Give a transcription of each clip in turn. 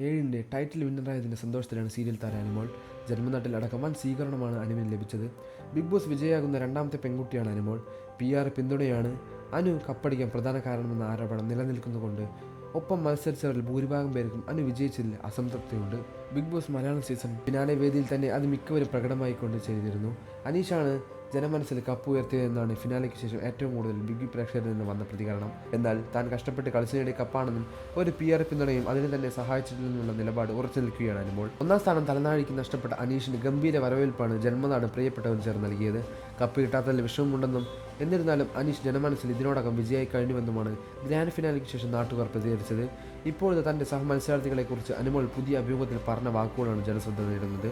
7ന്റെ title വിന്നറായതിൻ്റെ സന്തോഷത്തിലാണ് serial താരം അനുമോൾ. ജന്മനാട്ടിൽ അടക്കം വൻ സ്വീകരണമാണ് അനുവിന് ലഭിച്ചത്. ബിഗ് ബോസ് വിജയിയാകുന്ന രണ്ടാമത്തെ പെൺകുട്ടിയാണ് അനുമോൾ. PR പിന്തുണയാണ് അനു കപ്പടിക്കാൻ പ്രധാന കാരണമെന്ന ആരോപണം നിലനിൽക്കുന്നുകൊണ്ട് ഒപ്പം മത്സരിച്ചവരിൽ ഭൂരിഭാഗം പേർക്കും അനു വിജയിച്ചതിൽ അസംതൃപ്തിയുണ്ട്. Bigg Boss Malayalam season finale വേദിയിൽ തന്നെ അത് മിക്കവരും പ്രകടമായിക്കൊണ്ട് ചെയ്തിരുന്നു. അനീഷാണ് ജനമനസ്സിൽ കപ്പ് ഉയർത്തിയതെന്നാണ് ഫിനാലയ്ക്ക് ശേഷം ഏറ്റവും കൂടുതൽ ബിഗ് പ്രേക്ഷകരിൽ നിന്ന് വന്ന പ്രതികരണം. എന്നാൽ താൻ കഷ്ടപ്പെട്ട് കളിച്ചു നേടിയ കപ്പാണെന്നും ഒരു PR പിന്തുണയും അതിന് തന്നെ സഹായിച്ചിട്ടില്ലെന്നുള്ള നിലപാട് ഉറച്ചു നിൽക്കുകയാണ് അനുമോൾ. ഒന്നാം സ്ഥാനം തലനാഴിക്ക് നഷ്ടപ്പെട്ട അനീഷിന് ഗംഭീര വരവേൽപ്പാണ് ജന്മനാട് പ്രിയപ്പെട്ടവർ ചേർന്ന് നൽകിയത്. കപ്പ് കിട്ടാത്തതിൽ വിഷമമുണ്ടെന്നും എന്നിരുന്നാലും അനീഷ് ജനമനസ്സിൽ ഇതിനോടകം വിജയായി കഴിഞ്ഞുവെന്നുമാണ് ഗ്രാൻഡ് ഫിനാലയ്ക്ക് ശേഷം നാട്ടുകാർ പ്രതികരിച്ചത്. ഇപ്പോഴത്തെ തൻ്റെ സഹമത്സരാർത്ഥികളെക്കുറിച്ച് അനുമോൾ പുതിയ അഭിമുഖത്തിൽ പറഞ്ഞ വാക്കുകളാണ് ജനശ്രദ്ധ നേടുന്നത്.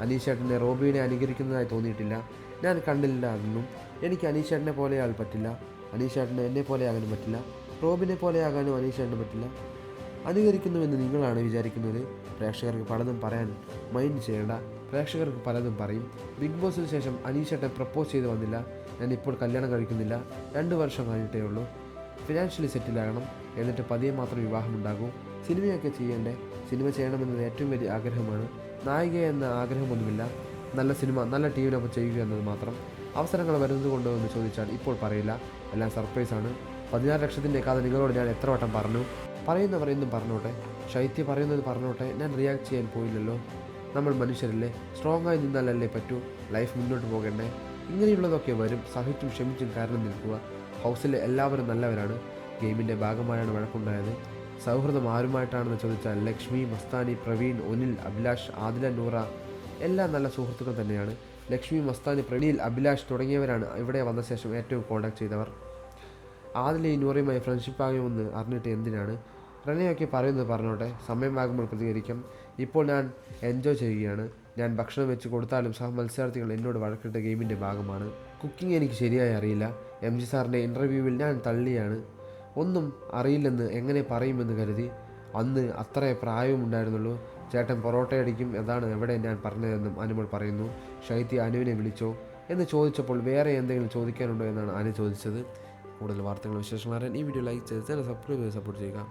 അനീഷേട്ടനെ റോബിനെ അനുകരിക്കുന്നതായി തോന്നിയിട്ടില്ല. ഞാൻ കണ്ടില്ല അതൊന്നും. എനിക്ക് അനീഷേട്ടനെ പോലെയാൾ പറ്റില്ല. അനീഷേട്ടന് എന്നെ പോലെയാകാനും പറ്റില്ല. റോബിനെ പോലെയാകാനും അനീഷേട്ടന് പറ്റില്ല. അനുകരിക്കുന്നുവെന്ന് നിങ്ങളാണ് വിചാരിക്കുന്നത്. പ്രേക്ഷകർക്ക് പലതും പറയാൻ മൈൻഡ് ചെയ്യേണ്ട. പ്രേക്ഷകർക്ക് പലതും പറയും. ബിഗ് ബോസിന് ശേഷം അനീഷേട്ടൻ പ്രപ്പോസ് ചെയ്ത് വന്നില്ല. ഞാൻ ഇപ്പോൾ കല്യാണം കഴിക്കുന്നില്ല. 2 വർഷം കഴിഞ്ഞിട്ടേ ഉള്ളൂ. ഫിനാൻഷ്യലി സെറ്റിലാകണം. എന്നിട്ട് പതിയെ മാത്രം വിവാഹമുണ്ടാകൂ. സിനിമയൊക്കെ ചെയ്യണ്ടേ? സിനിമ ചെയ്യണമെന്നത് ഏറ്റവും വലിയ ആഗ്രഹമാണ്. നായിക എന്ന ആഗ്രഹമൊന്നുമില്ല. നല്ല സിനിമ നല്ല ടീമിനൊപ്പം ചെയ്യുക എന്നത് മാത്രം. അവസരങ്ങൾ വരുന്നത് കൊണ്ടോ എന്ന് ചോദിച്ചാൽ ഇപ്പോൾ പറയില്ല. എല്ലാം സർപ്രൈസാണ്. 16 ലക്ഷത്തിൻ്റെ കഥ നിങ്ങളോട് ഞാൻ എത്ര വട്ടം പറഞ്ഞു. പറയുന്നവർ എന്തും പറഞ്ഞോട്ടെ. ശൈത്യ പറയുന്നത് പറഞ്ഞോട്ടെ. ഞാൻ റിയാക്ട് ചെയ്യാൻ പോയില്ലല്ലോ. നമ്മൾ മനുഷ്യരല്ലേ. സ്ട്രോങ്ങായി നിന്നാലല്ലേ പറ്റൂ. ലൈഫ് മുന്നോട്ട് പോകണ്ടേ. ഇങ്ങനെയുള്ളതൊക്കെ വരും. സഹിച്ചും ക്ഷമിച്ചും കാരണം നിൽക്കുക. ഹൗസിലെ എല്ലാവരും നല്ലവരാണ്. ഗെയിമിൻ്റെ ഭാഗമായാണ് വഴക്കുണ്ടായത്. സൗഹൃദം ആരുമായിട്ടാണെന്ന് ചോദിച്ചാൽ ലക്ഷ്മി, മസ്താനി, പ്രവീൺ, ഒനിൽ, അഭിലാഷ്, ആദില, നൂറ എല്ലാം നല്ല സുഹൃത്തുക്കൾ തന്നെയാണ്. ലക്ഷ്മി, മസ്താനി, പ്രവീൺ, അഭിലാഷ് തുടങ്ങിയവരാണ് ഇവിടെ വന്ന ശേഷം ഏറ്റവും കോൺടാക്ട് ചെയ്തവർ. ആദിലയും നൂറയുമായി ഫ്രണ്ട്ഷിപ്പ് ആകുമെന്ന് അറിഞ്ഞിട്ട് എന്തിനാണ്? റനയൊക്കെ പറയുന്നത് പറഞ്ഞോട്ടെ. സമയമാകുമ്പോൾ പ്രതികരിക്കാം. ഇപ്പോൾ ഞാൻ എൻജോയ് ചെയ്യുകയാണ്. ഞാൻ ഭക്ഷണം വെച്ച് കൊടുത്താലും മത്സരാർത്ഥികൾ എന്നോട് വഴക്കിട്ട ഗെയിമിൻ്റെ ഭാഗമാണ്. കുക്കിംഗ് എനിക്ക് ശരിയായി അറിയില്ല. MG സാറിൻ്റെ ഇൻ്റർവ്യൂവിൽ ഞാൻ തള്ളിയാണ്. ഒന്നും അറിയില്ലെന്ന് എങ്ങനെ പറയുമെന്ന് കരുതി. അന്ന് അത്രേ പ്രായവും ഉണ്ടായിരുന്നുള്ളൂ. ചേട്ടൻ പൊറോട്ടയടിക്കും, അതാണ് എവിടെ ഞാൻ പറഞ്ഞതെന്നും അനുമോൾ പറയുന്നു. ശൈത്യ അനുവിനെ വിളിച്ചോ എന്ന് ചോദിച്ചപ്പോൾ വേറെ എന്തെങ്കിലും ചോദിക്കാനുണ്ടോ എന്നാണ് അനു ചോദിച്ചത്. കൂടുതൽ വാർത്തകളും വിശേഷങ്ങൾ അറിയാൻ ഈ വീഡിയോ ലൈക്ക് ചെയ്ത് സബ്സ്ക്രൈബ് ചെയ്ത് സപ്പോർട്ട് ചെയ്യുക.